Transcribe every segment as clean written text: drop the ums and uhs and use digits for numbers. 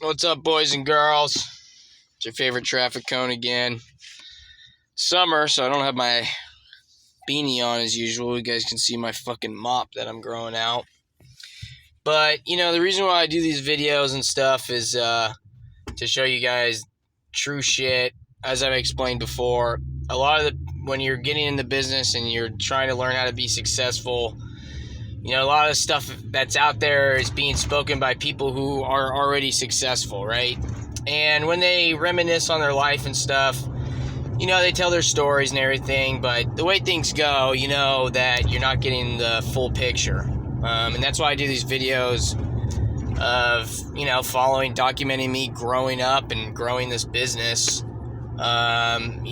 What's up, boys and girls? It's your favorite traffic cone again. Summer, so I don't have my beanie on as usual. You guys can see my fucking mop that I'm growing out. But, the reason why I do these videos and stuff is to show you guys true shit. As I've explained before, when you're getting in the business and you're trying to learn how to be successful, a lot of stuff that's out there is being spoken by people who are already successful, right? And when they reminisce on their life and stuff, they tell their stories and everything, but the way things go, you know that you're not getting the full picture. And that's why I do these videos of, documenting me growing up and growing this business, from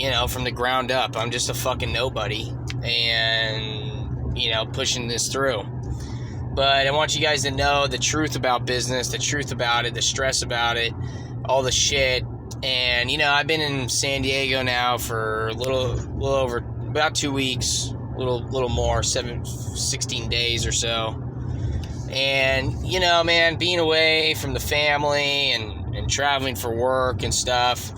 the ground up. I'm just a fucking nobody and, pushing this through. But I want you guys to know the truth about business, the truth about it, the stress about it, all the shit. And, I've been in San Diego now for a little over about 2 weeks, a little more, 16 days or so. And, man, being away from the family and traveling for work and stuff,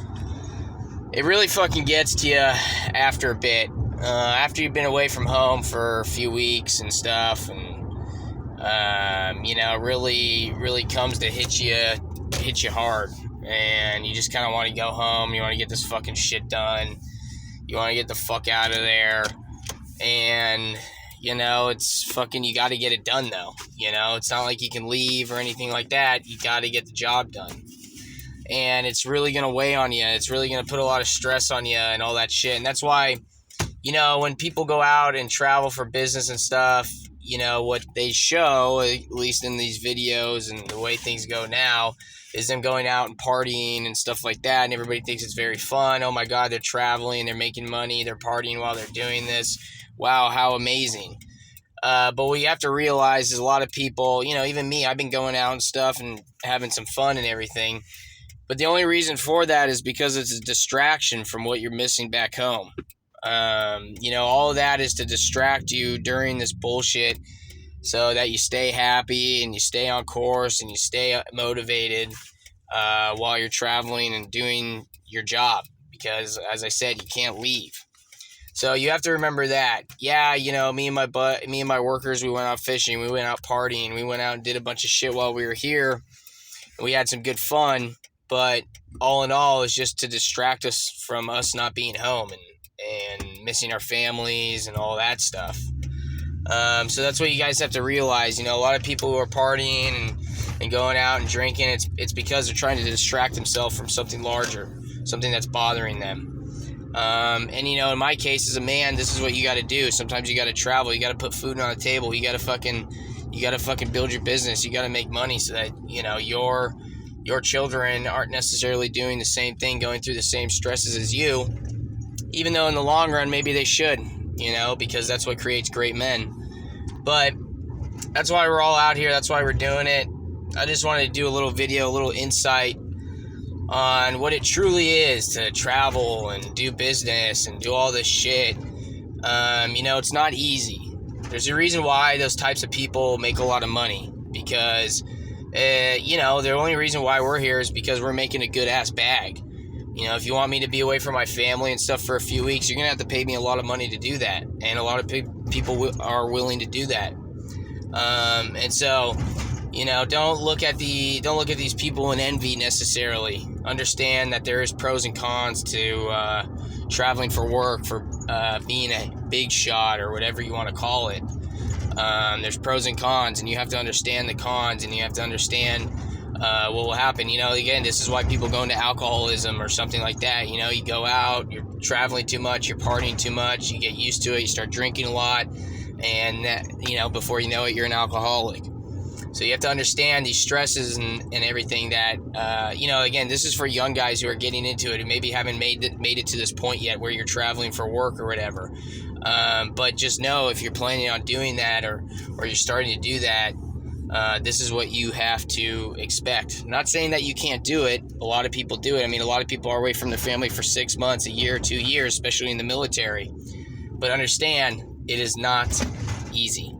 it really fucking gets to you after a bit. After you've been away from home for a few weeks and stuff, and really comes to hit you hard, and you just kind of want to go home. You want to get this fucking shit done. You want to get the fuck out of there, and it's fucking, you got to get it done though. It's not like you can leave or anything like that. You got to get the job done, and it's really gonna weigh on you. It's really gonna put a lot of stress on you and all that shit. And that's why, when people go out and travel for business and stuff, what they show, at least in these videos and the way things go now, is them going out and partying and stuff like that, and everybody thinks it's very fun. Oh my God, they're traveling, they're making money, they're partying while they're doing this. Wow, how amazing. But what you have to realize is a lot of people, even me, I've been going out and stuff and having some fun and everything. But the only reason for that is because it's a distraction from what you're missing back home. All of that is to distract you during this bullshit so that you stay happy and you stay on course and you stay motivated while you're traveling and doing your job. Because, as I said, you can't leave. So you have to remember that. Yeah, me and my workers, we went out fishing, we went out partying, we went out and did a bunch of shit while we were here. We had some good fun, but all in all, it's just to distract us from us not being home and missing our families and all that stuff. So that's what you guys have to realize. A lot of people who are partying and going out and drinking, it's because they're trying to distract themselves from something larger, something that's bothering them. In my case as a man, this is what you got to do. Sometimes you got to travel. You got to put food on the table. You got to fucking build your business. You got to make money so that, your children aren't necessarily doing the same thing, going through the same stresses as you, even though in the long run, maybe they should, because that's what creates great men. But that's why we're all out here. That's why we're doing it. I just wanted to do a little video, a little insight on what it truly is to travel and do business and do all this shit. It's not easy. There's a reason why those types of people make a lot of money, because, the only reason why we're here is because we're making a good ass bag. If you want me to be away from my family and stuff for a few weeks, you're going to have to pay me a lot of money to do that. And a lot of people are willing to do that. And so, don't look at these people in envy necessarily. Understand that there is pros and cons to traveling for work, for being a big shot or whatever you want to call it. There's pros and cons, and you have to understand the cons, and you have to understand what will happen. Again, this is why people go into alcoholism or something like that. You go out, you're traveling too much, you're partying too much, you get used to it, you start drinking a lot, and that, before you know it, you're an alcoholic. So you have to understand these stresses and everything that, again, this is for young guys who are getting into it, who maybe haven't made it to this point yet where you're traveling for work or whatever. But just know, if you're planning on doing that or you're starting to do that, this is what you have to expect. I'm not saying that you can't do it. A lot of people do it. I mean, a lot of people are away from their family for 6 months, a year, 2 years, especially in the military. But understand, it is not easy.